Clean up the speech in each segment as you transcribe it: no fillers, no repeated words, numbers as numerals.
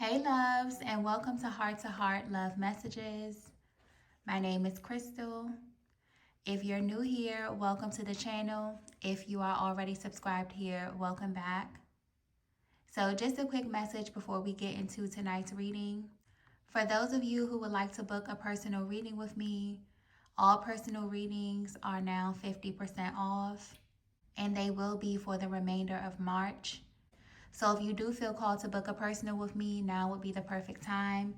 Hey loves, and welcome to Heart Love Messages. My name is Crystal. If you're new here, welcome to the channel. If you are already subscribed here, welcome back. So just a quick message before we get into tonight's reading. For those of you who would like to book a personal reading with me, all personal readings are now 50% off, and they will be for the remainder of March. So if you do feel called to book a personal with me, now would be the perfect time.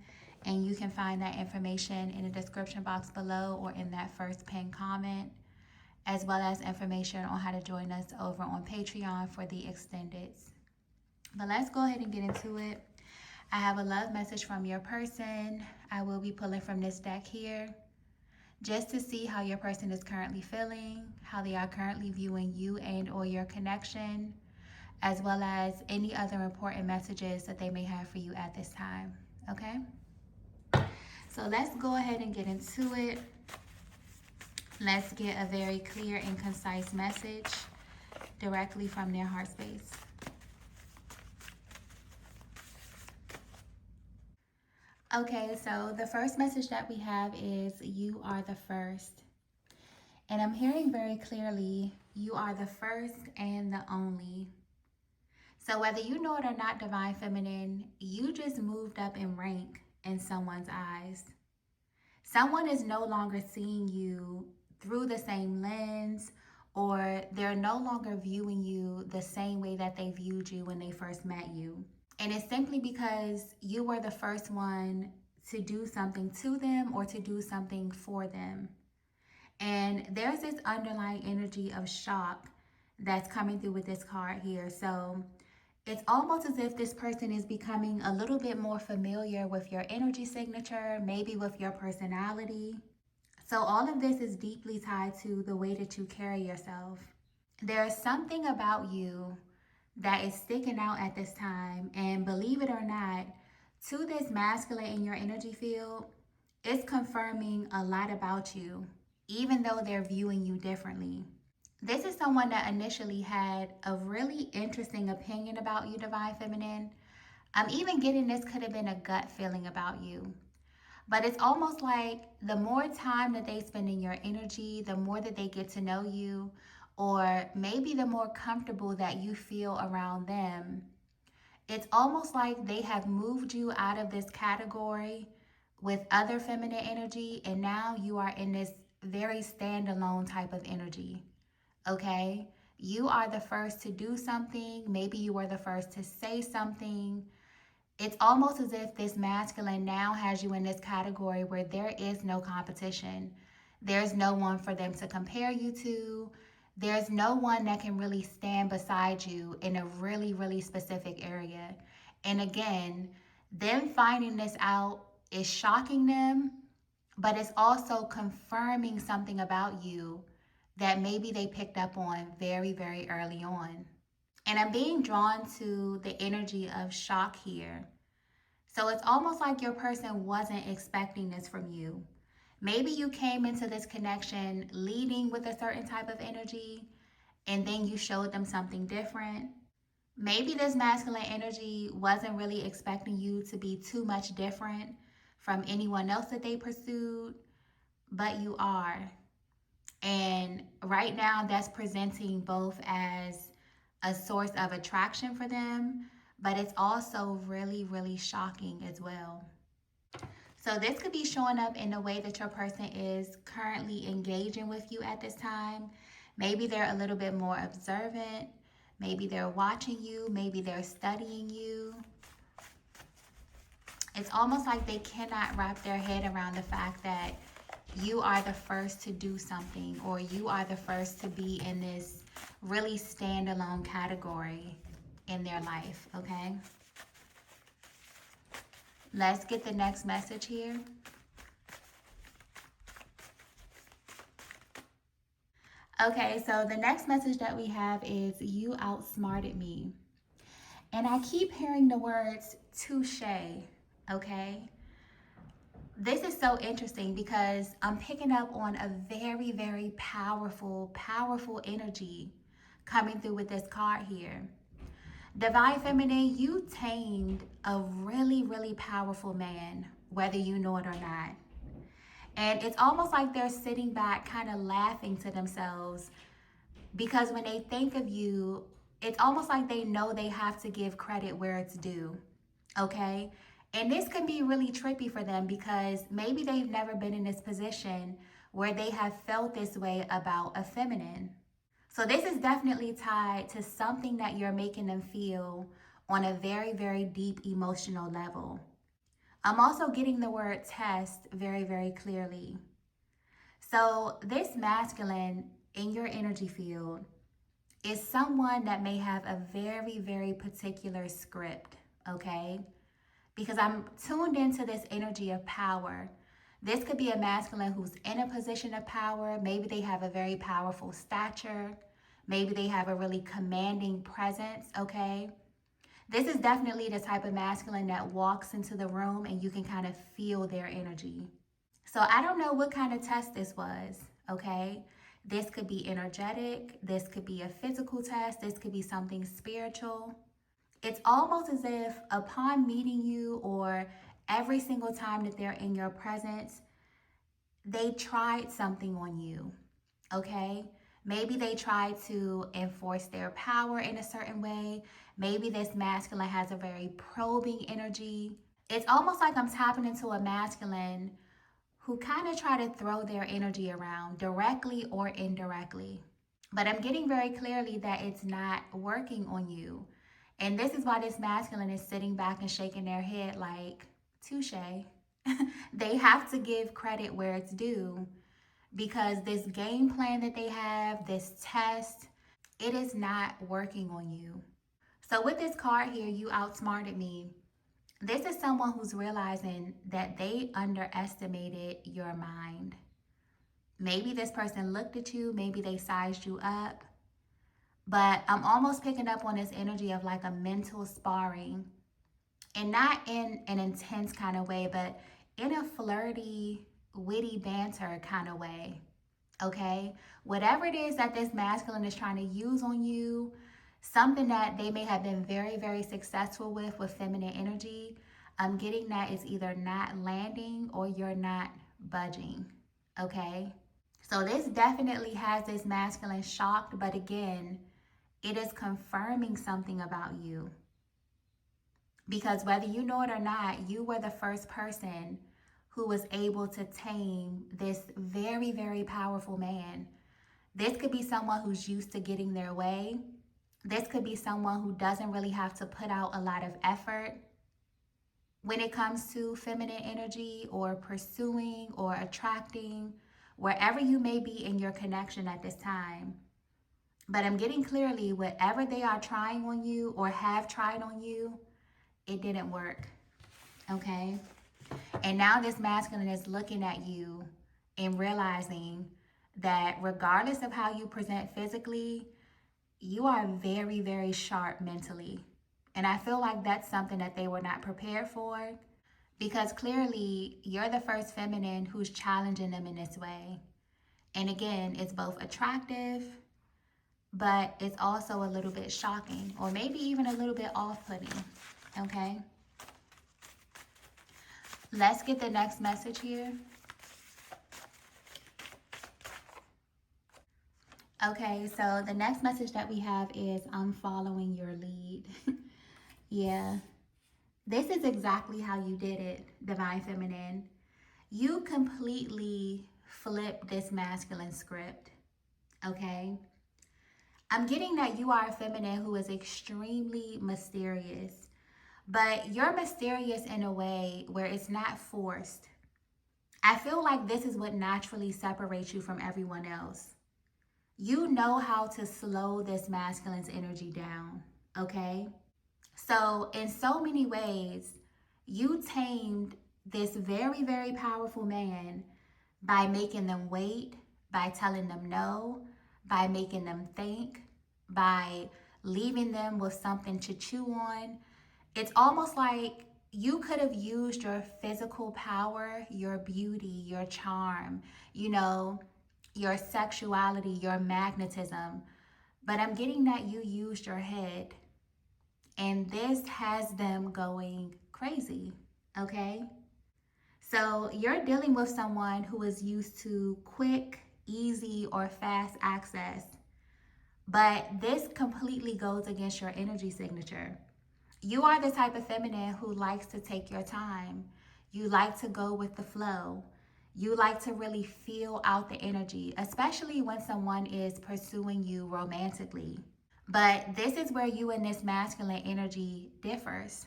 And you can find that information in the description box below or in that first pinned comment, as well as information on how to join us over on Patreon for the extendeds. But let's go ahead and get into it. I have a love message from your person. I will be pulling from this deck here just to see how your person is currently feeling, how they are currently viewing you and or your connection, as well as any other important messages that they may have for you at this time, okay? So let's go ahead and get into it. Let's get a very clear and concise message directly from their heart space. Okay, so the first message that we have is you are the first. And I'm hearing very clearly, you are the first and the only. So whether you know it or not, Divine Feminine, you just moved up in rank in someone's eyes. Someone is no longer seeing you through the same lens, or they're no longer viewing you the same way that they viewed you when they first met you. And it's simply because you were the first one to do something to them or to do something for them. And there's this underlying energy of shock that's coming through with this card here. So it's almost as if this person is becoming a little bit more familiar with your energy signature, maybe with your personality. So all of this is deeply tied to the way that you carry yourself. There's something about you that is sticking out at this time. And believe it or not, to this masculine in your energy field, it's confirming a lot about you, even though they're viewing you differently. This is someone that initially had a really interesting opinion about you, Divine Feminine. I'm even getting this could have been a gut feeling about you. But it's almost like the more time that they spend in your energy, the more that they get to know you, or maybe the more comfortable that you feel around them. It's almost like they have moved you out of this category with other feminine energy, and now you are in this very standalone type of energy. Okay, you are the first to do something. Maybe you were the first to say something. It's almost as if this masculine now has you in this category where there is no competition. There's no one for them to compare you to. There's no one that can really stand beside you in a really, really specific area. And again, them finding this out is shocking them, but it's also confirming something about you that maybe they picked up on very, very early on. And I'm being drawn to the energy of shock here. So it's almost like your person wasn't expecting this from you. Maybe you came into this connection leading with a certain type of energy, and then you showed them something different. Maybe this masculine energy wasn't really expecting you to be too much different from anyone else that they pursued, but you are. And right now that's presenting both as a source of attraction for them, but it's also really, really shocking as well. So this could be showing up in the way that your person is currently engaging with you at this time. Maybe they're a little bit more observant. Maybe they're watching you. Maybe they're studying you. It's almost like they cannot wrap their head around the fact that you are the first to do something, or you are the first to be in this really standalone category in their life, okay? Let's get the next message here. Okay, so the next message that we have is you outsmarted me. And I keep hearing the words touche, okay? This is so interesting because I'm picking up on a very, very powerful, powerful energy coming through with this card here. Divine Feminine, you tamed a really, really powerful man, whether you know it or not. And it's almost like they're sitting back, kind of laughing to themselves because when they think of you, it's almost like they know they have to give credit where it's due. Okay? And this can be really trippy for them because maybe they've never been in this position where they have felt this way about a feminine. So this is definitely tied to something that you're making them feel on a very, very deep emotional level. I'm also getting the word test very, very clearly. So this masculine in your energy field is someone that may have a very, very particular script, okay? Because I'm tuned into this energy of power. This could be a masculine who's in a position of power. Maybe they have a very powerful stature. Maybe they have a really commanding presence, okay? This is definitely the type of masculine that walks into the room and you can kind of feel their energy. So I don't know what kind of test this was, okay? This could be energetic, this could be a physical test, this could be something spiritual. It's almost as if upon meeting you or every single time that they're in your presence, they tried something on you, okay? Maybe they tried to enforce their power in a certain way. Maybe this masculine has a very probing energy. It's almost like I'm tapping into a masculine who kind of try to throw their energy around directly or indirectly. But I'm getting very clearly that it's not working on you. And this is why this masculine is sitting back and shaking their head like, touche. They have to give credit where it's due because this game plan that they have, this test, it is not working on you. So with this card here, you outsmarted me. This is someone who's realizing that they underestimated your mind. Maybe this person looked at you, maybe they sized you up, but I'm almost picking up on this energy of like a mental sparring, and not in an intense kind of way, but in a flirty, witty banter kind of way. Okay? Whatever it is that this masculine is trying to use on you, something that they may have been very, very successful with feminine energy, I'm getting that it's either not landing or you're not budging. Okay? So this definitely has this masculine shocked, but again, it is confirming something about you. Because whether you know it or not, you were the first person who was able to tame this very, very powerful man. This could be someone who's used to getting their way. This could be someone who doesn't really have to put out a lot of effort when it comes to feminine energy or pursuing or attracting, wherever you may be in your connection at this time. But I'm getting clearly whatever they are trying on you or have tried on you, it didn't work. Okay? And now this masculine is looking at you and realizing that regardless of how you present physically, you are very, very sharp mentally. And I feel like that's something that they were not prepared for because clearly you're the first feminine who's challenging them in this way. And again, it's both attractive, but it's also a little bit shocking or maybe even a little bit off-putting. Okay? Let's get the next message here. Okay, so the next message that we have is I'm following your lead. Yeah, this is exactly how you did it, Divine Feminine. You completely flipped this masculine script, okay? I'm getting that you are a feminine who is extremely mysterious, but you're mysterious in a way where it's not forced. I feel like this is what naturally separates you from everyone else. You know how to slow this masculine's energy down, okay? So, in so many ways, you tamed this very, very powerful man by making them wait, by telling them no, by making them think, by leaving them with something to chew on. It's almost like you could have used your physical power, your beauty, your charm, you know, your sexuality, your magnetism. But I'm getting that you used your head And this has them going crazy, okay? So you're dealing with someone who is used to quick, easy, or fast access, but this completely goes against your energy signature. You are the type of feminine who likes to take your time. You like to go with the flow. You like to really feel out the energy, especially when someone is pursuing you romantically. But this is where you and this masculine energy differs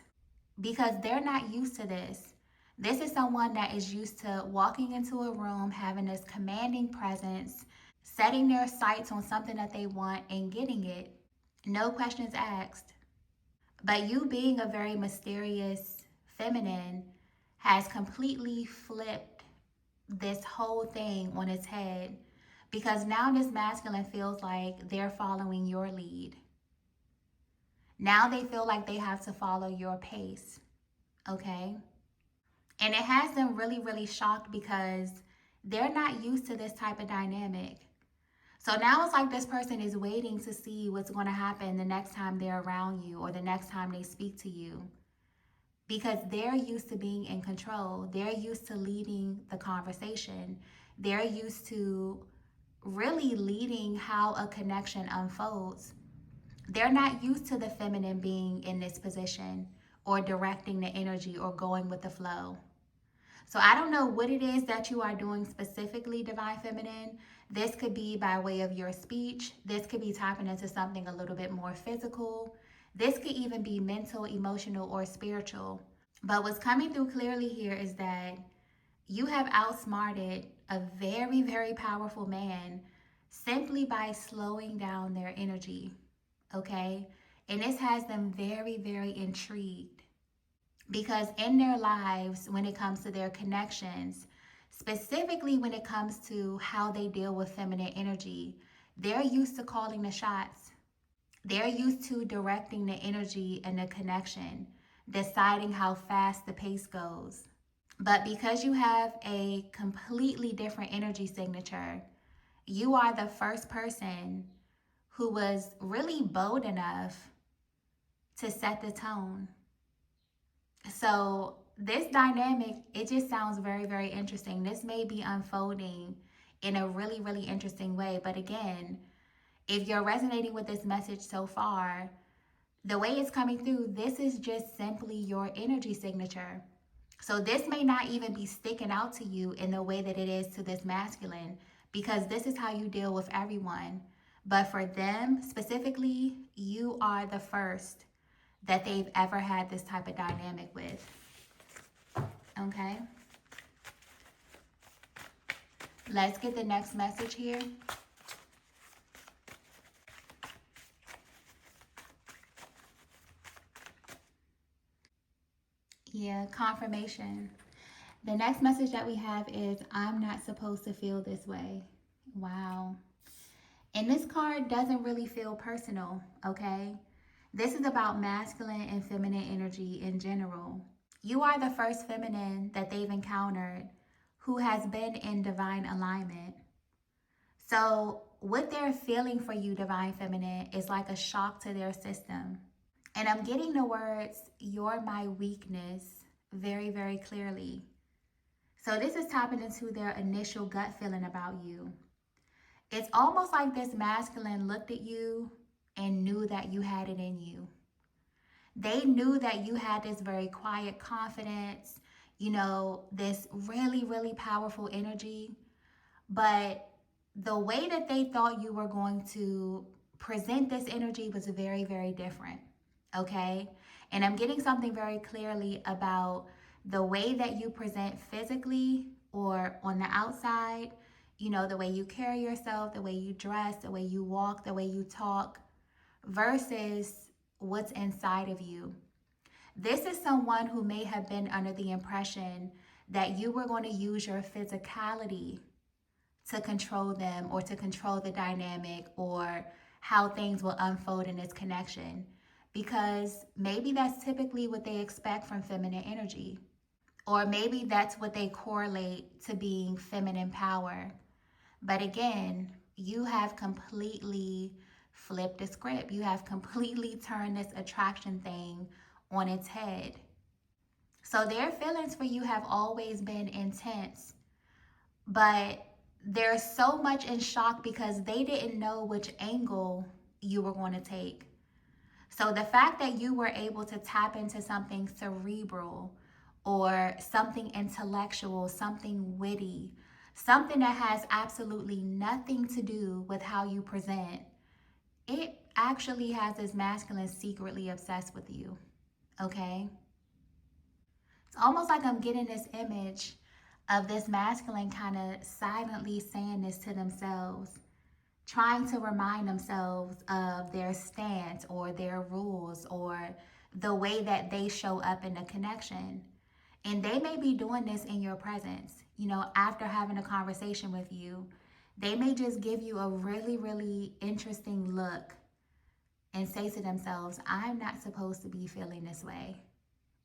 because they're not used to this. This is someone that is used to walking into a room, having this commanding presence, setting their sights on something that they want and getting it. No questions asked. But you being a very mysterious feminine has completely flipped this whole thing on its head because now this masculine feels like they're following your lead. Now they feel like they have to follow your pace, okay? And it has them really, really shocked because they're not used to this type of dynamic. So now it's like this person is waiting to see what's going to happen the next time they're around you or the next time they speak to you because they're used to being in control. They're used to leading the conversation. They're used to really leading how a connection unfolds. They're not used to the feminine being in this position or directing the energy or going with the flow. So I don't know what it is that you are doing specifically, Divine Feminine. This could be by way of your speech. This could be tapping into something a little bit more physical. This could even be mental, emotional, or spiritual. But what's coming through clearly here is that you have outsmarted a very, very powerful man simply by slowing down their energy, okay? And this has them very, very intrigued because in their lives, when it comes to their connections, specifically when it comes to how they deal with feminine energy, they're used to calling the shots. They're used to directing the energy and the connection, deciding how fast the pace goes. But because you have a completely different energy signature, you are the first person who was really bold enough to set the tone. So this dynamic, it just sounds very, very interesting. This may be unfolding in a really, really interesting way. But again, if you're resonating with this message so far, the way it's coming through, this is just simply your energy signature. So this may not even be sticking out to you in the way that it is to this masculine because this is how you deal with everyone. But for them specifically, you are the first that they've ever had this type of dynamic with. Okay? Let's get the next message here. Yeah, confirmation. The next message that we have is, I'm not supposed to feel this way. Wow. And this card doesn't really feel personal, okay? This is about masculine and feminine energy in general. You are the first feminine that they've encountered who has been in divine alignment. So, what they're feeling for you, divine feminine, is like a shock to their system. And I'm getting the words, you're my weakness, very, very clearly. So, this is tapping into their initial gut feeling about you. It's almost like this masculine looked at you and knew that you had it in you. They knew that you had this very quiet confidence, this really, really powerful energy. But the way that they thought you were going to present this energy was very, very different. Okay? And I'm getting something very clearly about the way that you present physically or on the outside, the way you carry yourself, the way you dress, the way you walk, the way you talk, versus what's inside of you. This is someone who may have been under the impression that you were going to use your physicality to control them or to control the dynamic or how things will unfold in this connection. Because maybe that's typically what they expect from feminine energy. Or maybe that's what they correlate to being feminine power. But again, you have completely flipped the script. You have completely turned this attraction thing on its head. So their feelings for you have always been intense, but they're so much in shock because they didn't know which angle you were going to take. So the fact that you were able to tap into something cerebral or something intellectual, something witty, something that has absolutely nothing to do with how you present, it actually has this masculine secretly obsessed with you. Okay? It's almost like I'm getting this image of this masculine kind of silently saying this to themselves, trying to remind themselves of their stance or their rules or the way that they show up in the connection. And they may be doing this in your presence. You know, after having a conversation with you, they may just give you a really, really interesting look and say to themselves, I'm not supposed to be feeling this way.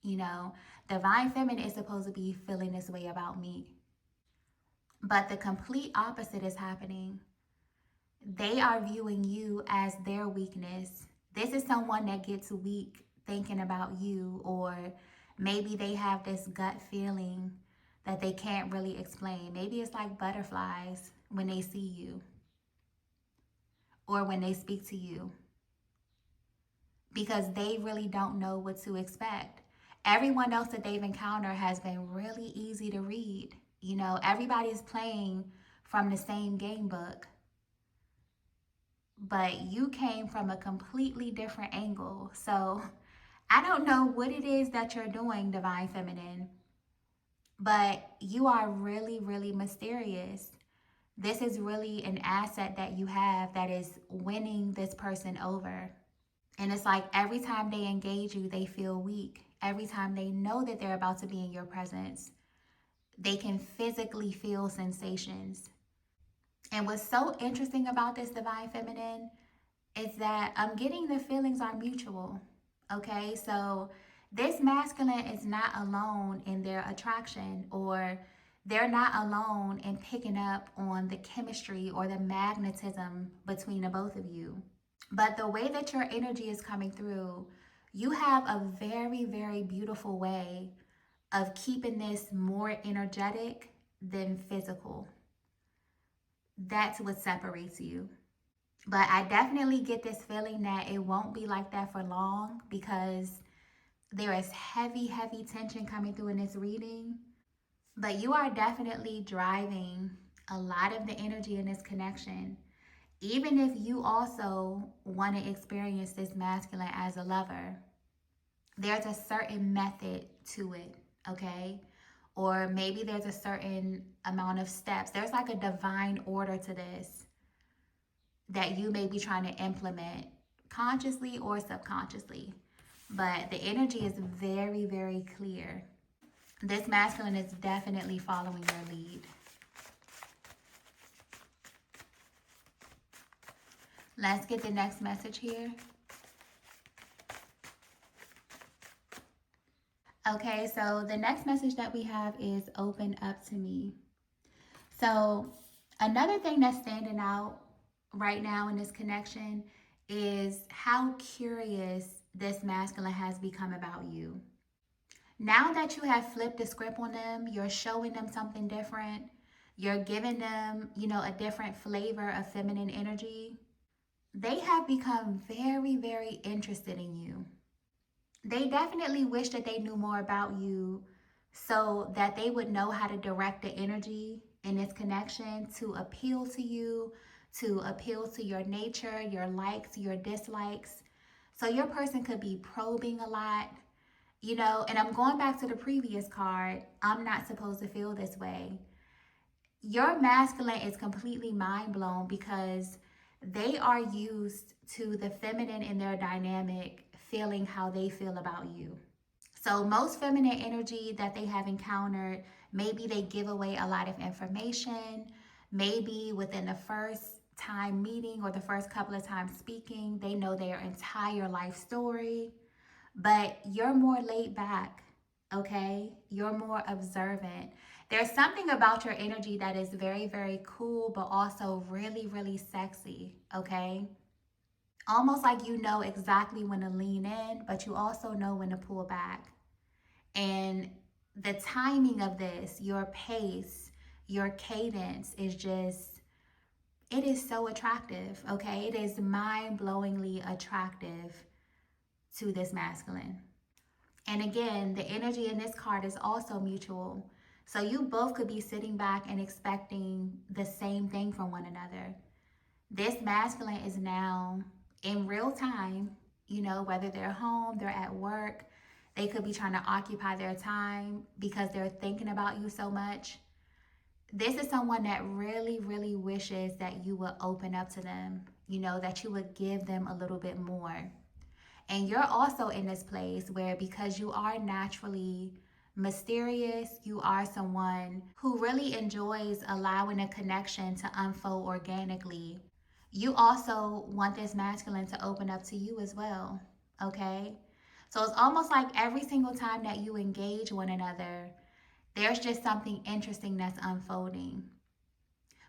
You know, divine feminine is supposed to be feeling this way about me. But the complete opposite is happening. They are viewing you as their weakness. This is someone that gets weak thinking about you, or maybe they have this gut feeling that they can't really explain. Maybe it's like butterflies when they see you or when they speak to you because they really don't know what to expect. Everyone else that they've encountered has been really easy to read. You know, everybody's playing from the same game book, but you came from a completely different angle. So I don't know what it is that you're doing, Divine Feminine, but you are really, really mysterious. This is really an asset that you have that is winning this person over. And it's like every time they engage you, they feel weak. Every time they know that they're about to be in your presence, they can physically feel sensations. And what's so interesting about this Divine Feminine is that I'm getting the feelings are mutual. Okay, so this masculine is not alone in their attraction, or they're not alone in picking up on the chemistry or the magnetism between the both of you. But the way that your energy is coming through, you have a very, very beautiful way of keeping this more energetic than physical. That's what separates you. But I definitely get this feeling that it won't be like that for long because there is heavy, heavy tension coming through in this reading. But you are definitely driving a lot of the energy in this connection. Even if you also want to experience this masculine as a lover, there's a certain method to it, okay? Or maybe there's a certain amount of steps. There's like a divine order to this that you may be trying to implement consciously or subconsciously. But the energy is very, very clear. This masculine is definitely following your lead. Let's get the next message here. Okay, so the next message that we have is open up to me. So another thing that's standing out right now in this connection is how curious this masculine has become about you. Now that you have flipped the script on them, you're showing them something different. You're giving them, a different flavor of feminine energy. They have become very, very interested in you. They definitely wish that they knew more about you so that they would know how to direct the energy in this connection to appeal to you, to appeal to your nature, your likes, your dislikes. So your person could be probing a lot, and I'm going back to the previous card. I'm not supposed to feel this way. Your masculine is completely mind blown because they are used to the feminine in their dynamic feeling how they feel about you. So most feminine energy that they have encountered, maybe they give away a lot of information. Maybe within the first time meeting or the first couple of times speaking, they know their entire life story. But you're more laid back, okay? You're more observant. There's something about your energy that is very, very cool, but also really, really sexy, okay? Almost like you know exactly when to lean in, but you also know when to pull back. And the timing of this, your pace, your cadence is just, it is so attractive, okay? It is mind blowingly attractive to this masculine. And again, the energy in this card is also mutual. So you both could be sitting back and expecting the same thing from one another. This masculine is now in real time, whether they're home, they're at work, they could be trying to occupy their time because they're thinking about you so much. This is someone that really, really wishes that you would open up to them, that you would give them a little bit more. And you're also in this place where, because you are naturally mysterious, you are someone who really enjoys allowing a connection to unfold organically. You also want this masculine to open up to you as well, okay? So it's almost like every single time that you engage one another, there's just something interesting that's unfolding.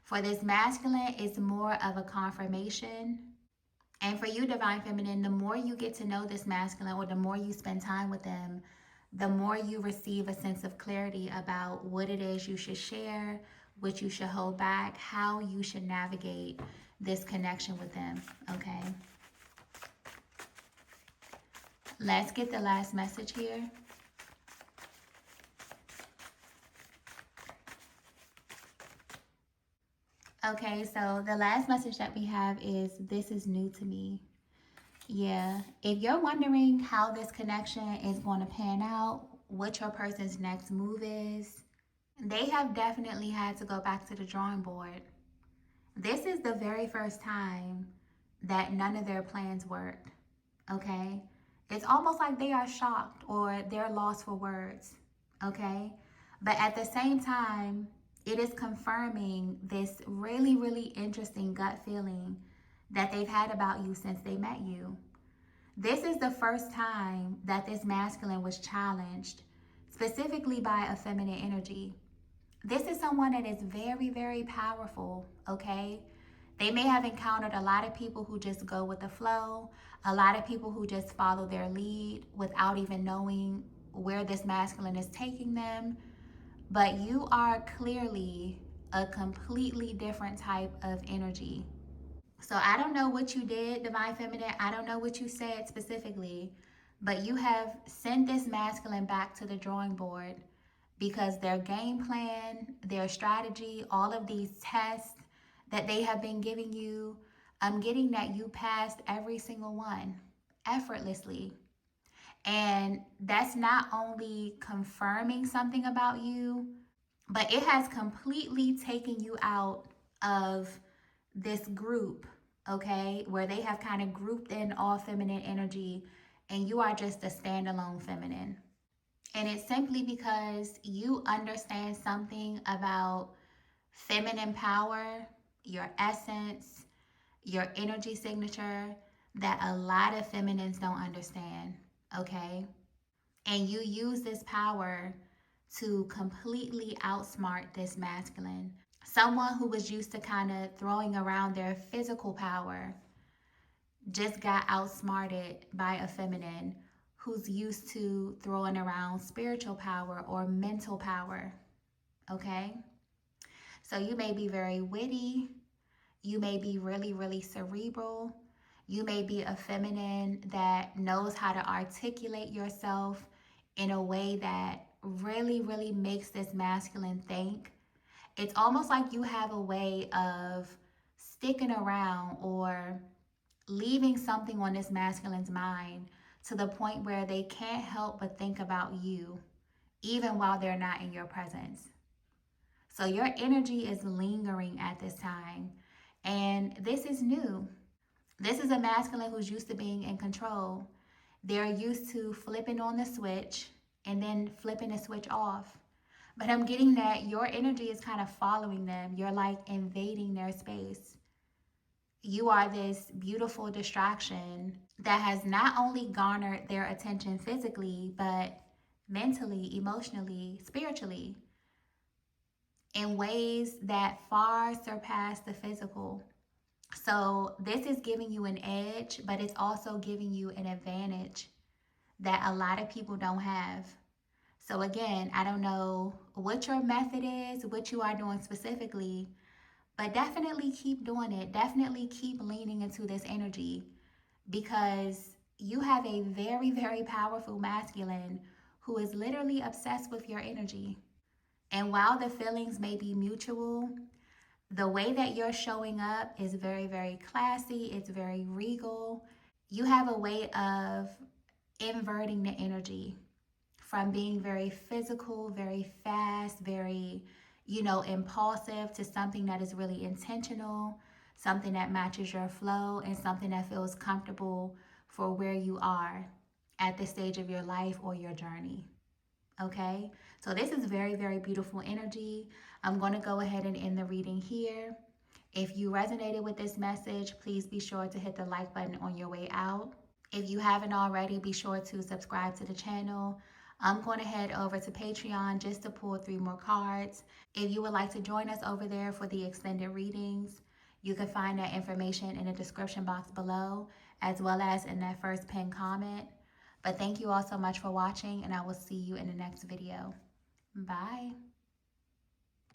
For this masculine, it's more of a confirmation. And for you, Divine Feminine, the more you get to know this masculine, or the more you spend time with them, the more you receive a sense of clarity about what it is you should share, what you should hold back, how you should navigate this connection with them, okay? Let's get the last message here. Okay, so the last message that we have is, this is new to me. Yeah, if you're wondering how this connection is going to pan out, what your person's next move is, they have definitely had to go back to the drawing board. This is the very first time that none of their plans worked, okay? It's almost like they are shocked or they're lost for words, okay? But at the same time, it is confirming this really, really interesting gut feeling that they've had about you since they met you. This is the first time that this masculine was challenged, specifically by a feminine energy. This is someone that is very, very powerful, okay? They may have encountered a lot of people who just go with the flow, a lot of people who just follow their lead without even knowing where this masculine is taking them. But you are clearly a completely different type of energy. So I don't know what you did, Divine Feminine. I don't know what you said specifically, but you have sent this masculine back to the drawing board because their game plan, their strategy, all of these tests that they have been giving you, I'm getting that you passed every single one effortlessly. And that's not only confirming something about you, but it has completely taken you out of this group, okay, where they have kind of grouped in all feminine energy and you are just a standalone feminine. And it's simply because you understand something about feminine power, your essence, your energy signature that a lot of feminines don't understand, okay? And you use this power to completely outsmart this masculine. Someone who was used to kind of throwing around their physical power just got outsmarted by a feminine who's used to throwing around spiritual power or mental power. Okay? So you may be very witty, you may be really, really cerebral, you may be a feminine that knows how to articulate yourself in a way that really, really makes this masculine think. It's almost like you have a way of sticking around or leaving something on this masculine's mind to the point where they can't help but think about you, even while they're not in your presence. So your energy is lingering at this time. And this is new. This is a masculine who's used to being in control. They're used to flipping on the switch and then flipping the switch off. But I'm getting that your energy is kind of following them. You're like invading their space. You are this beautiful distraction that has not only garnered their attention physically, but mentally, emotionally, spiritually, in ways that far surpass the physical. So this is giving you an edge, but it's also giving you an advantage that a lot of people don't have. So again, I don't know what your method is, what you are doing specifically, but definitely keep doing it. Definitely keep leaning into this energy because you have a very, very powerful masculine who is literally obsessed with your energy. And while the feelings may be mutual, the way that you're showing up is very, very classy. It's very regal. You have a way of inverting the energy from being very physical, very fast, very, impulsive to something that is really intentional, something that matches your flow, and something that feels comfortable for where you are at this stage of your life or your journey. Okay, so this is very, very beautiful energy. I'm going to go ahead and end the reading here. If you resonated with this message, please be sure to hit the like button on your way out. If you haven't already, be sure to subscribe to the channel. I'm going to head over to Patreon just to pull 3 more cards. If you would like to join us over there for the extended readings, you can find that information in the description box below, as well as in that first pinned comment. But thank you all so much for watching, and I will see you in the next video. Bye.